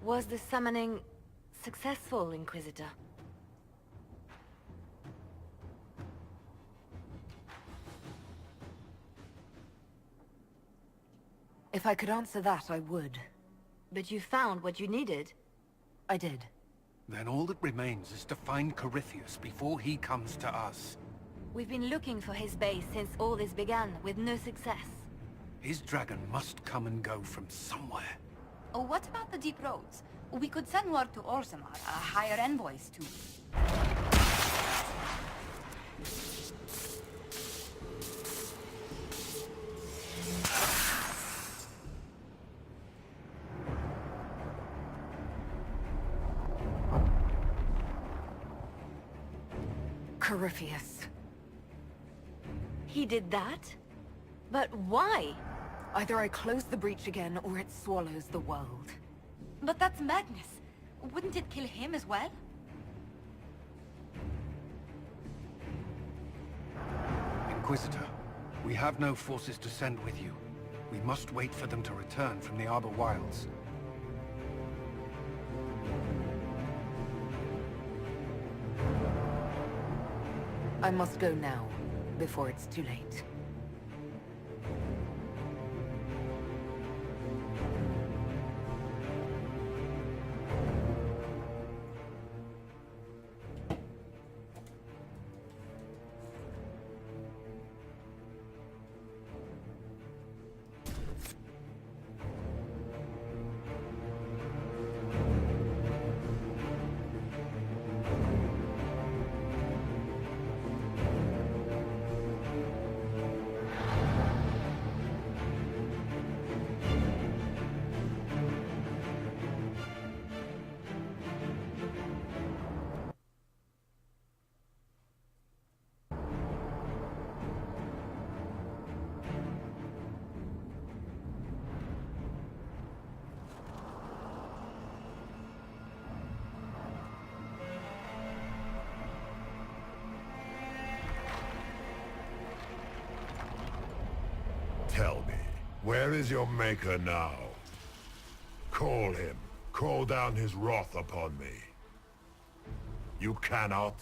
Was the summoning successful, Inquisitor? If I could answer that, I would. But you found what you needed? I did. Then all that remains is to find Corypheus before he comes to us. We've been looking for his base since all this began, with no success. His dragon must come and go from somewhere. Oh, what about the deep roads? We could send word to Orzammar, hire envoys to... Corypheus. He did that? But why? Either I close the breach again, or it swallows the world. But that's madness. Wouldn't it kill him as well? Inquisitor, we have no forces to send with you. We must wait for them to return from the Arbor Wilds. I must go now, before it's too late. Tell me, where is your maker now? Call him. Call down his wrath upon me. You cannot,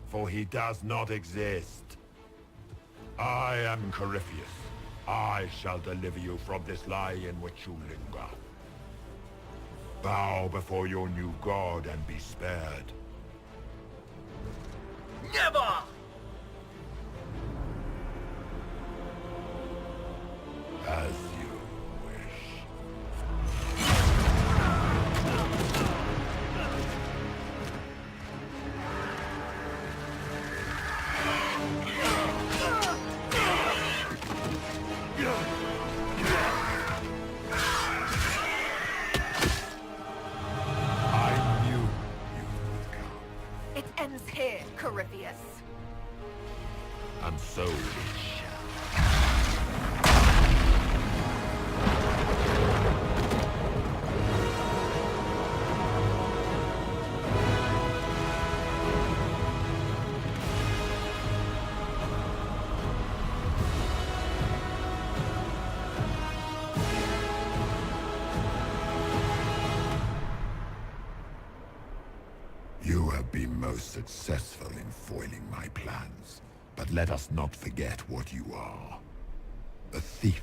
for he does not exist. I am Corypheus. I shall deliver you from this lie in which you linger. Bow before your new god and be spared. Never! As you wish. I knew you would come. It ends here, Corypheus. And so it shall. You have been most successful in foiling my plans, but let us not forget what you are. A thief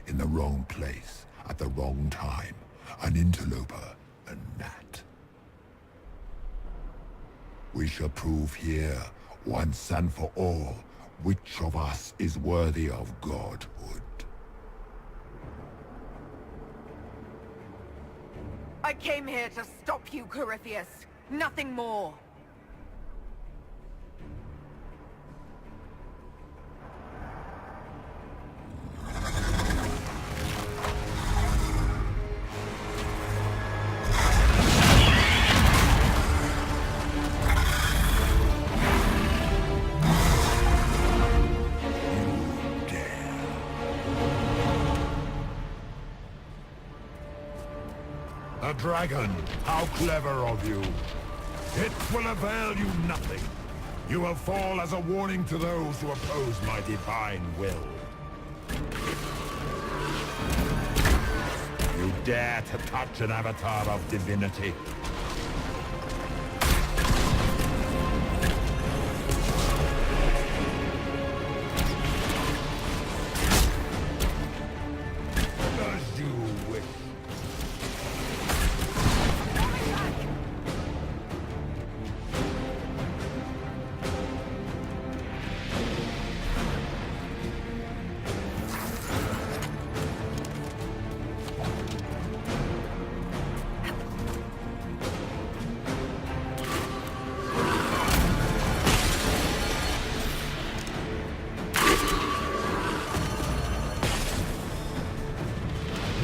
in the wrong place, at the wrong time, an interloper, a gnat. We shall prove here, once and for all, which of us is worthy of godhood. I came here to stop you, Corypheus. Nothing more. A dragon! How clever of you! It will avail you nothing. You will fall as a warning to those who oppose my divine will. You dare to touch an avatar of divinity? As you wish.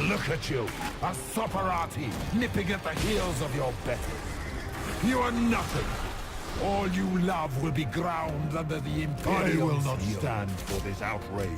Look at you, a Soparati, nipping at the heels of your betters. You are nothing. All you love will be ground under the Imperial. I will not stand for this outrage.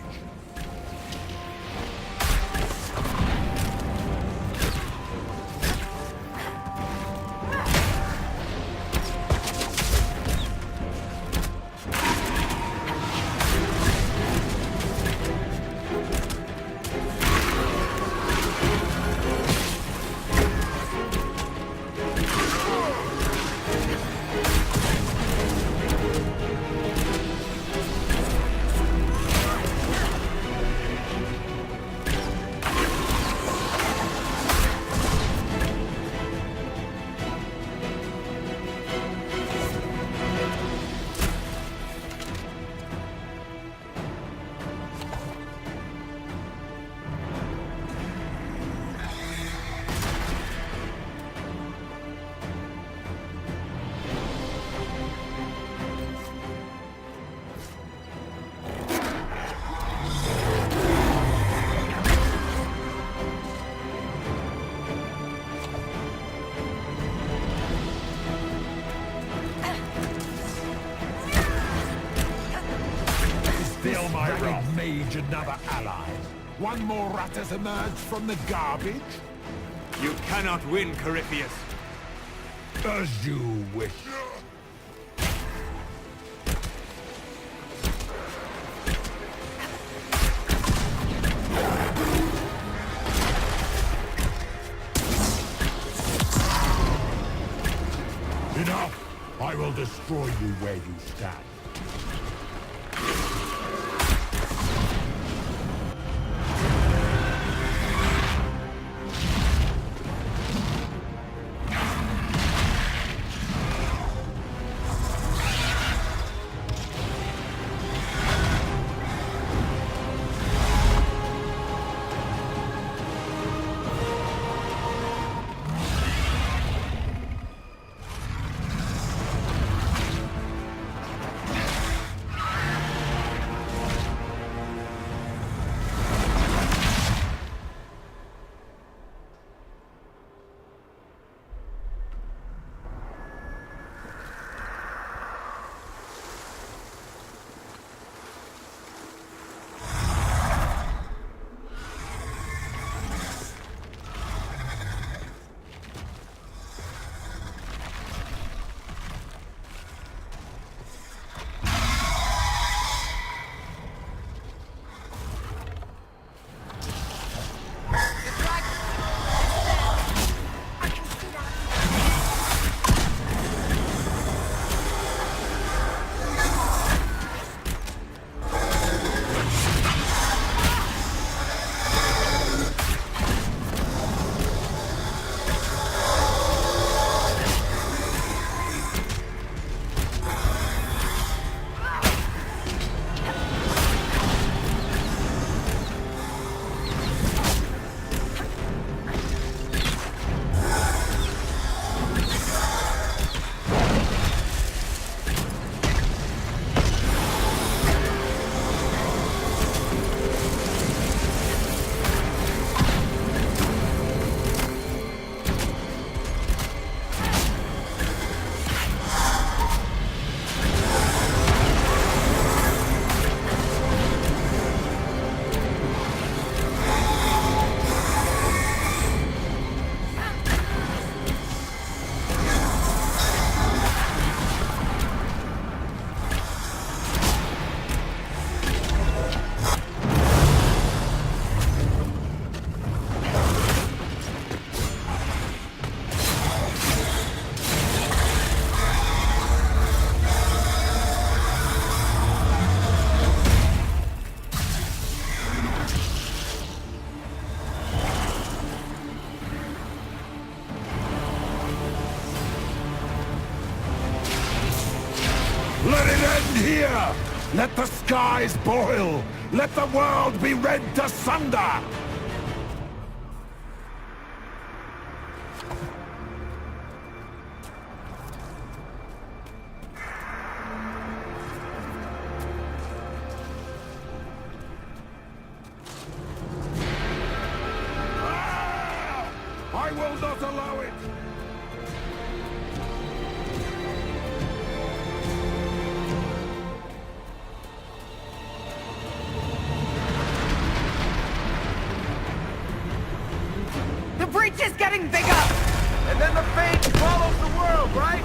Still my wrath. Mage another ally. One more rat has emerged from the garbage? You cannot win, Corypheus. As you wish. Enough! I will destroy you where you stand. end here! Let the skies boil! Let the world be rent asunder! I will not allow it! The breach is getting bigger! And then the fate follows the world, right?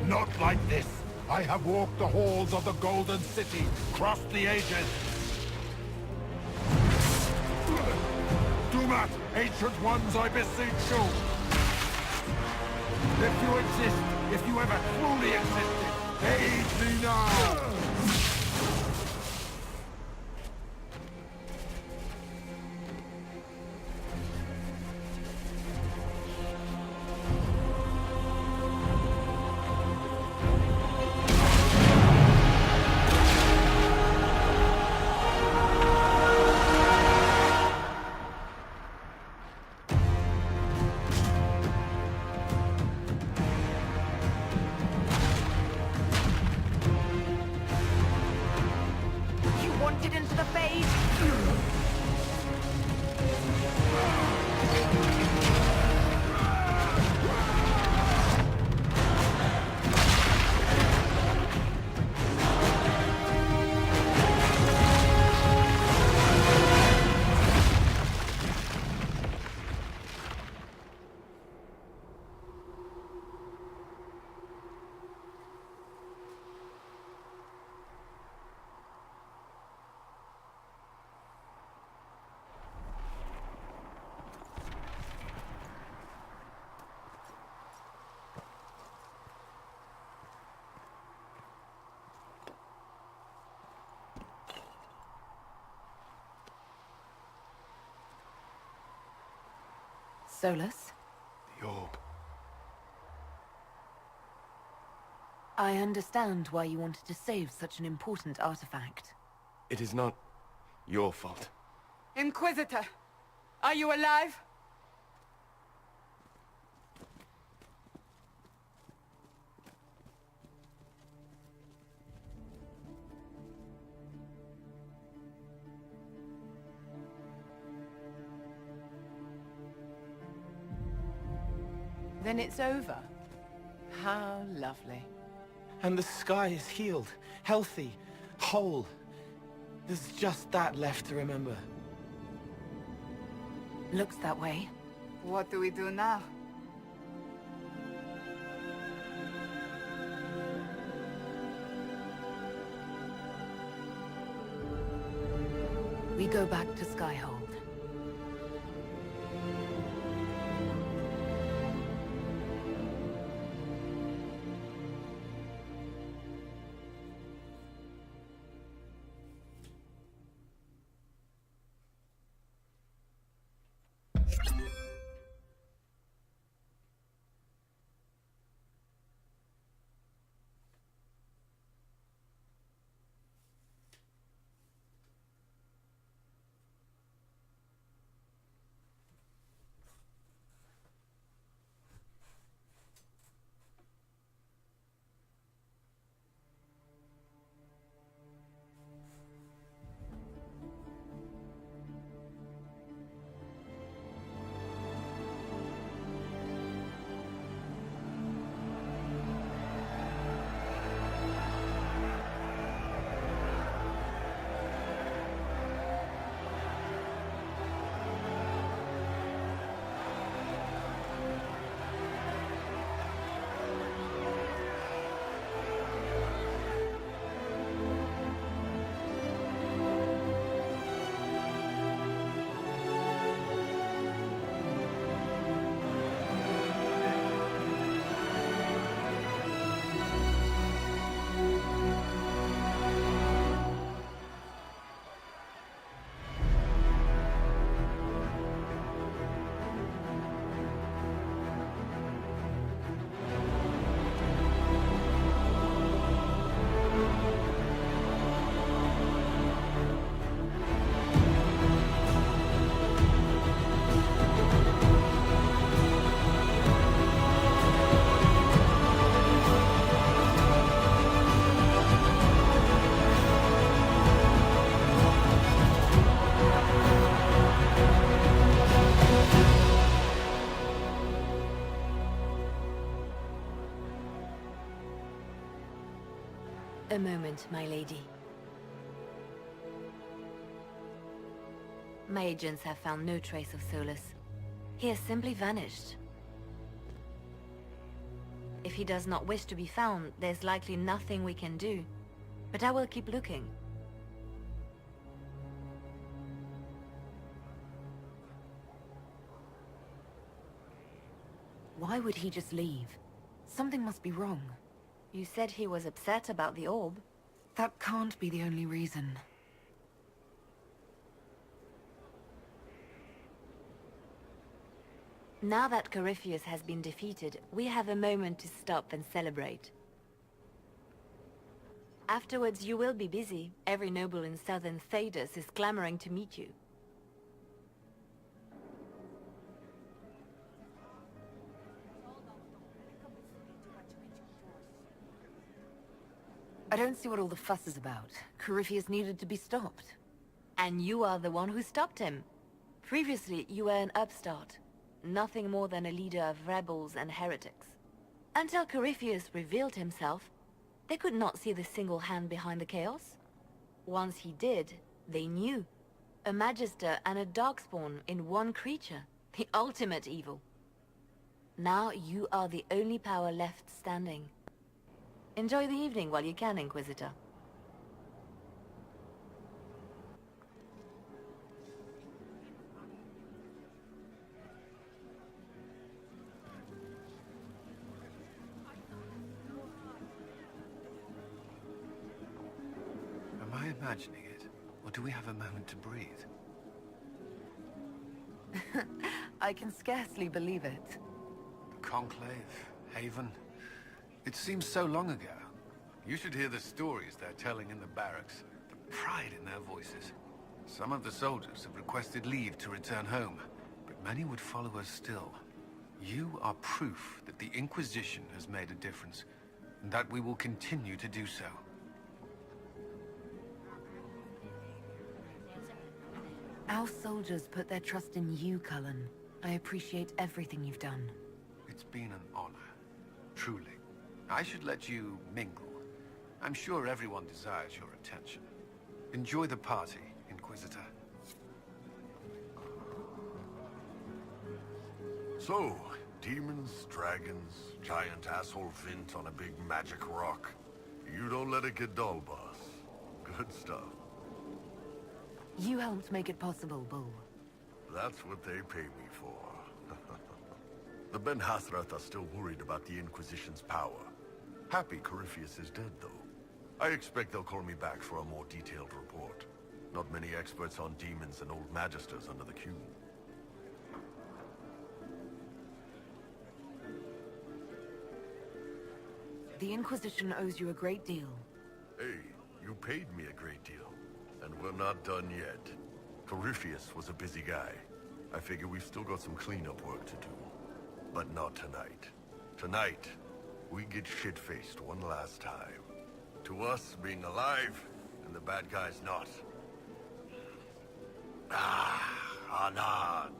Not like this! I have walked the halls of the Golden City, crossed the ages! Do not, ancient ones, I beseech you! If you exist, if you ever truly existed, aid me now! You wanted into the fade? Solus? The orb. I understand why you wanted to save such an important artifact. It is not your fault. Inquisitor, are you alive? Then it's over. How lovely. And the sky is healed, healthy, whole. There's just that left to remember. Looks that way. What do we do now? We go back to Skyhold. A moment, my lady. My agents have found no trace of Solus. He has simply vanished. If he does not wish to be found, there's likely nothing we can do. But I will keep looking. Why would he just leave? Something must be wrong. You said he was upset about the orb. That can't be the only reason. Now that Corypheus has been defeated, we have a moment to stop and celebrate. Afterwards, you will be busy. Every noble in southern Thedas is clamoring to meet you. I don't see what all the fuss is about. Corypheus needed to be stopped. And you are the one who stopped him. Previously, you were an upstart. Nothing more than a leader of rebels and heretics. Until Corypheus revealed himself, they could not see the single hand behind the chaos. Once he did, they knew. A Magister and a Darkspawn in one creature. The ultimate evil. Now you are the only power left standing. Enjoy the evening while you can, Inquisitor. Am I imagining it? Or do we have a moment to breathe? I can scarcely believe it. Conclave, Haven. It seems so long ago. You should hear the stories they're telling in the barracks. The pride in their voices. Some of the soldiers have requested leave to return home, but many would follow us still. You are proof that the Inquisition has made a difference, and that we will continue to do so. Our soldiers put their trust in you, Cullen. I appreciate everything you've done. It's been an honor. Truly. I should let you mingle. I'm sure everyone desires your attention. Enjoy the party, Inquisitor. So, demons, dragons, giant asshole Vint on a big magic rock. You don't let it get dull, boss. Good stuff. You helped make it possible, Bull. That's what they pay me for. The Ben Hathrath are still worried about the Inquisition's power. Happy Corypheus is dead, though. I expect they'll call me back for a more detailed report. Not many experts on demons and old magisters under the Q. The Inquisition owes you a great deal. Hey, you paid me a great deal. And we're not done yet. Corypheus was a busy guy. I figure we've still got some cleanup work to do. But not tonight. Tonight, we get shit-faced one last time. To us, being alive, and the bad guys not. Anan.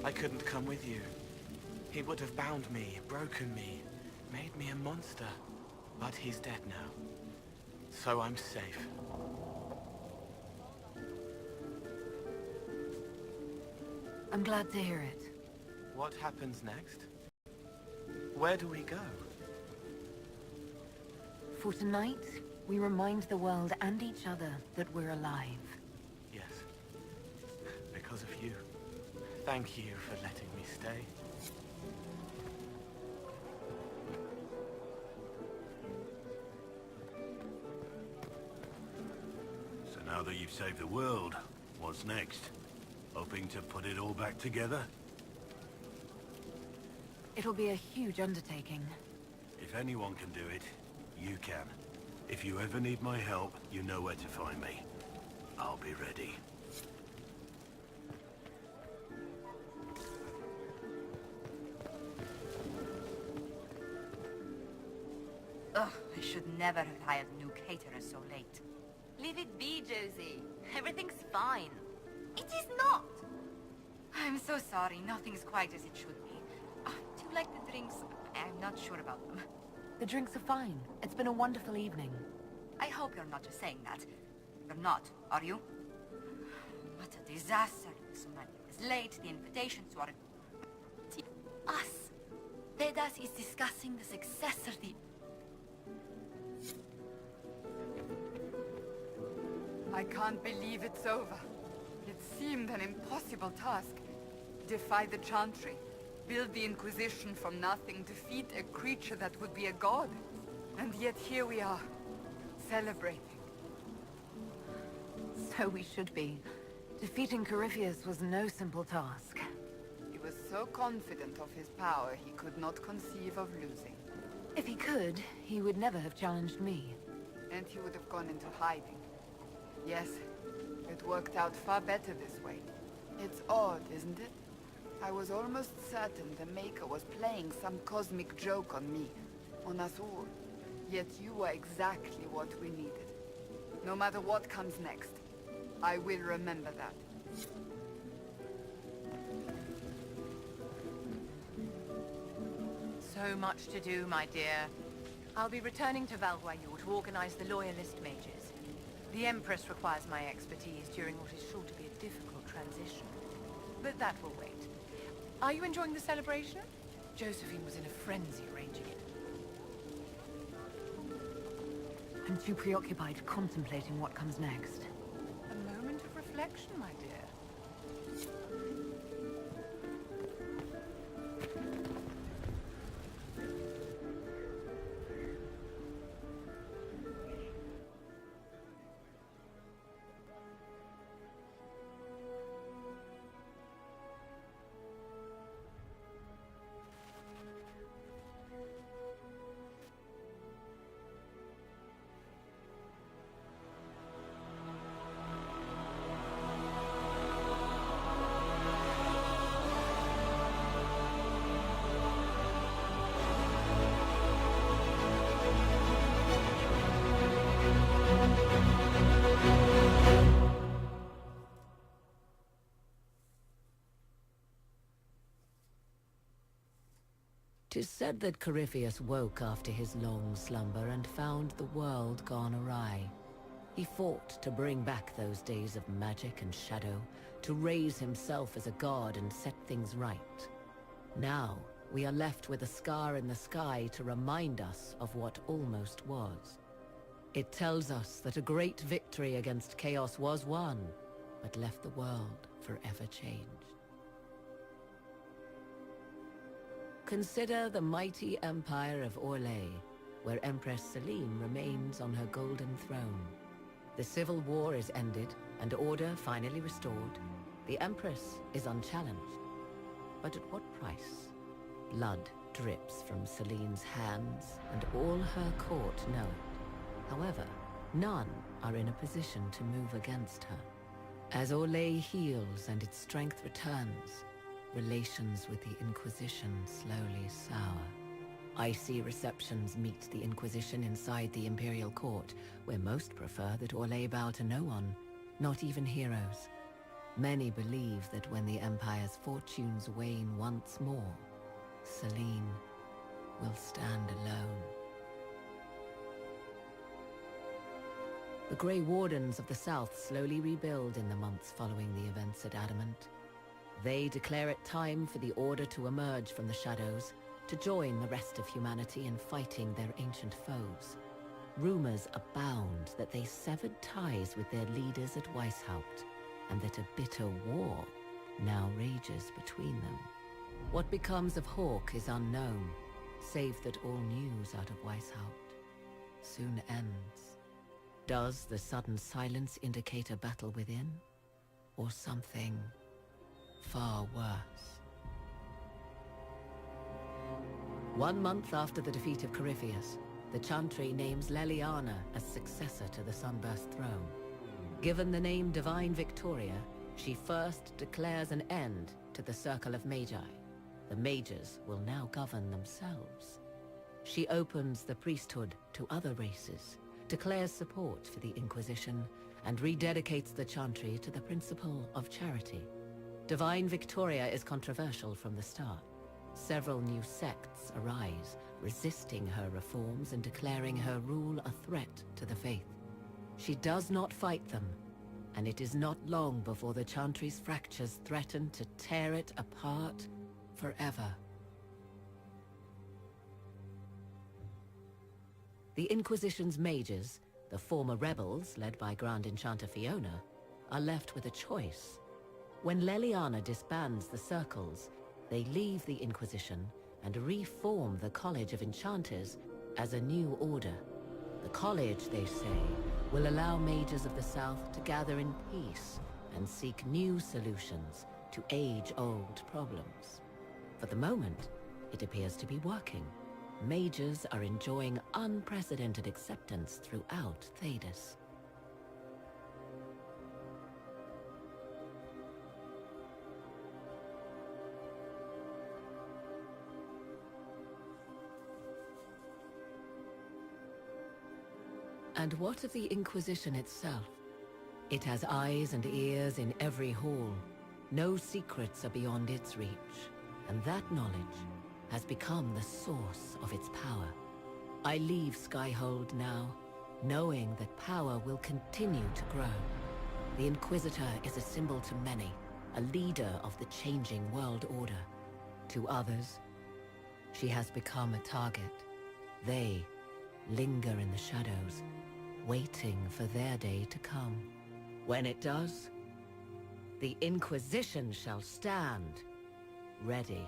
I couldn't come with you. He would have bound me, broken me, made me a monster. But he's dead now. So I'm safe. I'm glad to hear it. What happens next? Where do we go? For tonight, we remind the world and each other that we're alive. Yes. Because of you. Thank you for letting me stay. So now that you've saved the world, what's next? Hoping to put it all back together? It'll be a huge undertaking. If anyone can do it, you can. If you ever need my help, you know where to find me. I'll be ready. Ugh, I should never have hired a new caterer so late. Leave it be, Josie. Everything's fine. It is not! I'm so sorry, nothing's quite as it should be. like the drinks. I'm not sure about them. The drinks are fine. It's been a wonderful evening. I hope you're not just saying that. You're not, are you? What a disaster. So many is late. The invitations to our... Us. Tedas is discussing the successor, the... I can't believe it's over. It seemed an impossible task. Defy the Chantry, build the Inquisition from nothing, defeat a creature that would be a god. And yet here we are, celebrating. So we should be. Defeating Corypheus was no simple task. He was so confident of his power, he could not conceive of losing. If he could, he would never have challenged me. And he would have gone into hiding. Yes, it worked out far better this way. It's odd, isn't it? I was almost certain the Maker was playing some cosmic joke on me, on us all. Yet you were exactly what we needed. No matter what comes next, I will remember that. So much to do, my dear. I'll be returning to Valguayo to organize the Loyalist mages. The Empress requires my expertise during what is sure to be a difficult transition. But that will wait. Are you enjoying the celebration? Josephine was in a frenzy arranging it. I'm too preoccupied contemplating what comes next. A moment of reflection, my dear. Tis said that Corypheus woke after his long slumber and found the world gone awry. He fought to bring back those days of magic and shadow, to raise himself as a god and set things right. Now, we are left with a scar in the sky to remind us of what almost was. It tells us that a great victory against chaos was won, but left the world forever changed. Consider the mighty empire of Orlais, where Empress Celine remains on her golden throne. The civil war is ended, and order finally restored. The Empress is unchallenged. But at what price? Blood drips from Celine's hands, and all her court know it. However, none are in a position to move against her. As Orlais heals and its strength returns, relations with the Inquisition slowly sour. Icy receptions meet the Inquisition inside the Imperial Court, where most prefer that Orlais bow to no one, not even heroes. Many believe that when the Empire's fortunes wane once more, Celine will stand alone. The Grey Wardens of the South slowly rebuild in the months following the events at Adamant. They declare it time for the Order to emerge from the shadows, to join the rest of humanity in fighting their ancient foes. Rumors abound that they severed ties with their leaders at Weishaupt, and that a bitter war now rages between them. What becomes of Hawke is unknown, save that all news out of Weishaupt soon ends. Does the sudden silence indicate a battle within, or something far worse? 1 month after the defeat of Corypheus, the Chantry names Leliana as successor to the Sunburst throne. Given the name Divine Victoria, she first declares an end to the Circle of Magi. The mages will now govern themselves. She opens the priesthood to other races, declares support for the Inquisition, and rededicates the Chantry to the principle of charity. Divine Victoria is controversial from the start. Several new sects arise, resisting her reforms and declaring her rule a threat to the faith. She does not fight them, and it is not long before the Chantry's fractures threaten to tear it apart forever. The Inquisition's mages, the former rebels led by Grand Enchanter Fiona, are left with a choice. When Leliana disbands the circles, they leave the Inquisition and reform the College of Enchanters as a new order. The college, they say, will allow mages of the South to gather in peace and seek new solutions to age-old problems. For the moment, it appears to be working. Mages are enjoying unprecedented acceptance throughout Thedas. And what of the Inquisition itself? It has eyes and ears in every hall. No secrets are beyond its reach, and that knowledge has become the source of its power. I leave Skyhold now, knowing that power will continue to grow. The Inquisitor is a symbol to many, a leader of the changing world order. To others, she has become a target. They linger in the shadows, waiting for their day to come. When it does, the Inquisition shall stand, ready.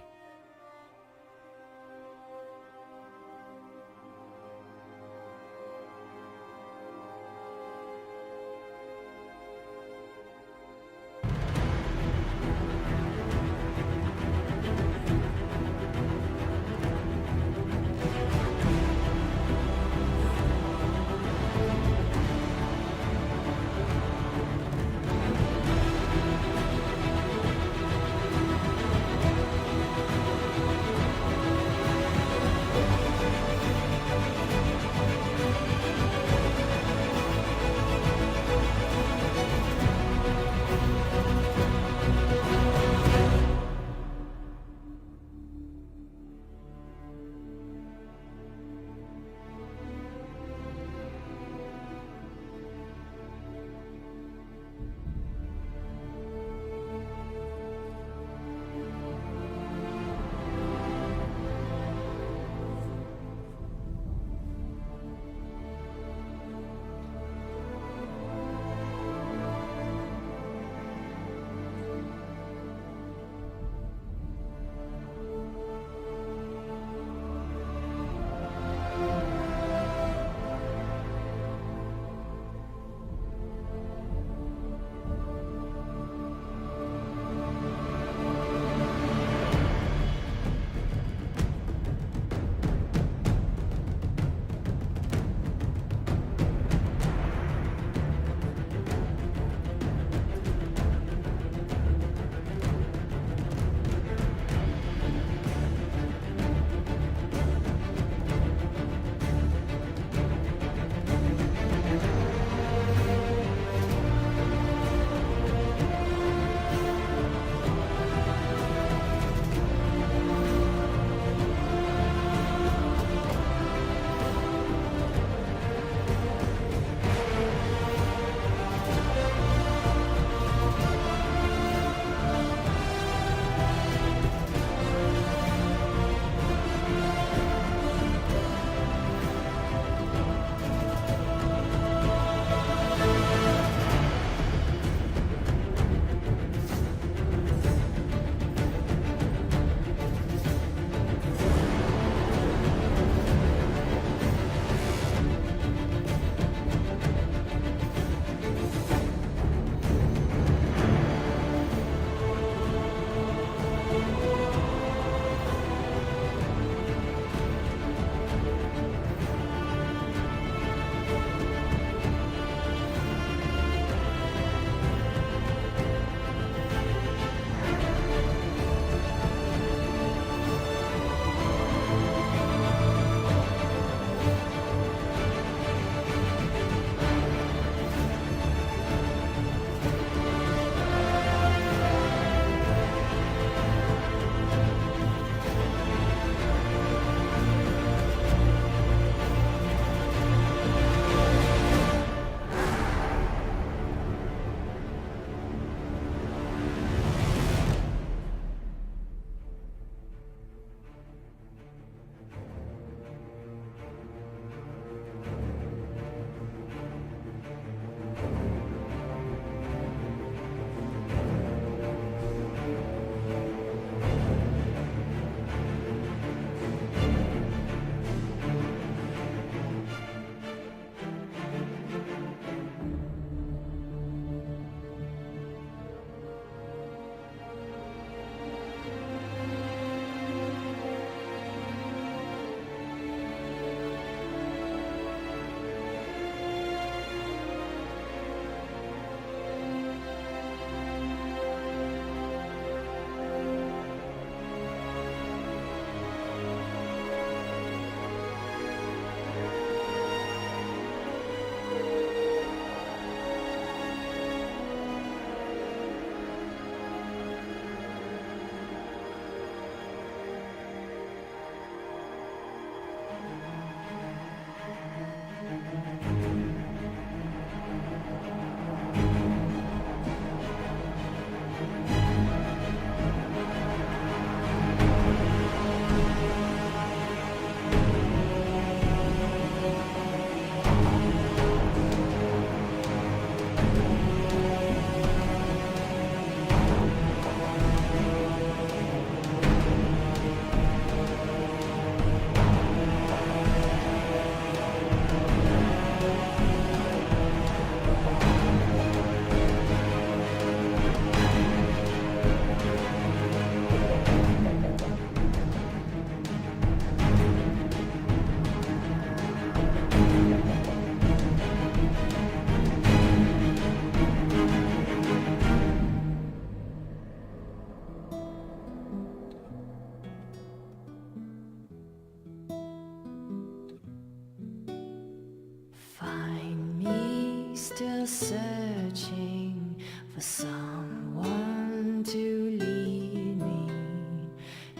just searching for someone to lead me.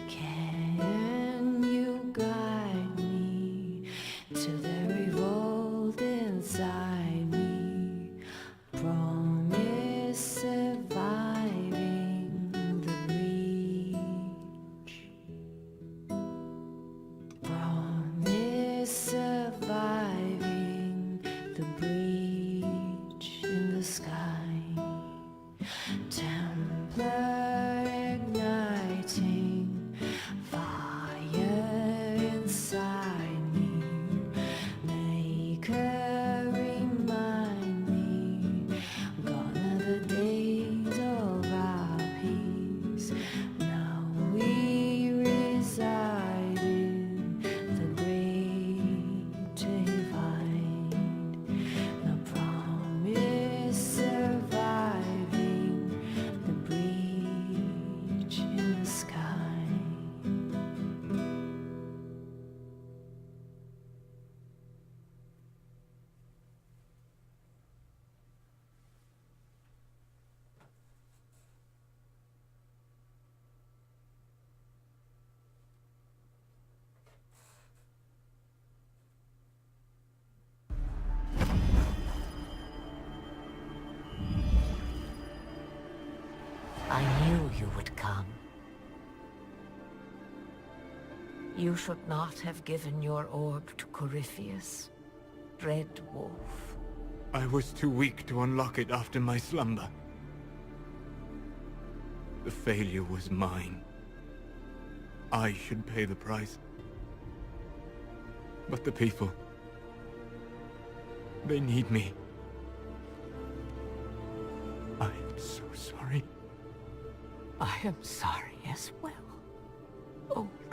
Can you guide me to the revolt inside me? Promise surviving the breach. Promise surviving the breach in the sky. Templar igniting fire inside me. Make her remind me, gone are the days of our peace. Now we reside in the great divide. The promise surviving the breach in the sky. I knew you would come. You should not have given your orb to Corypheus, Red Wolf. I was too weak to unlock it after my slumber. The failure was mine. I should pay the price. But the people... they need me. I am so sorry. I am sorry as well, old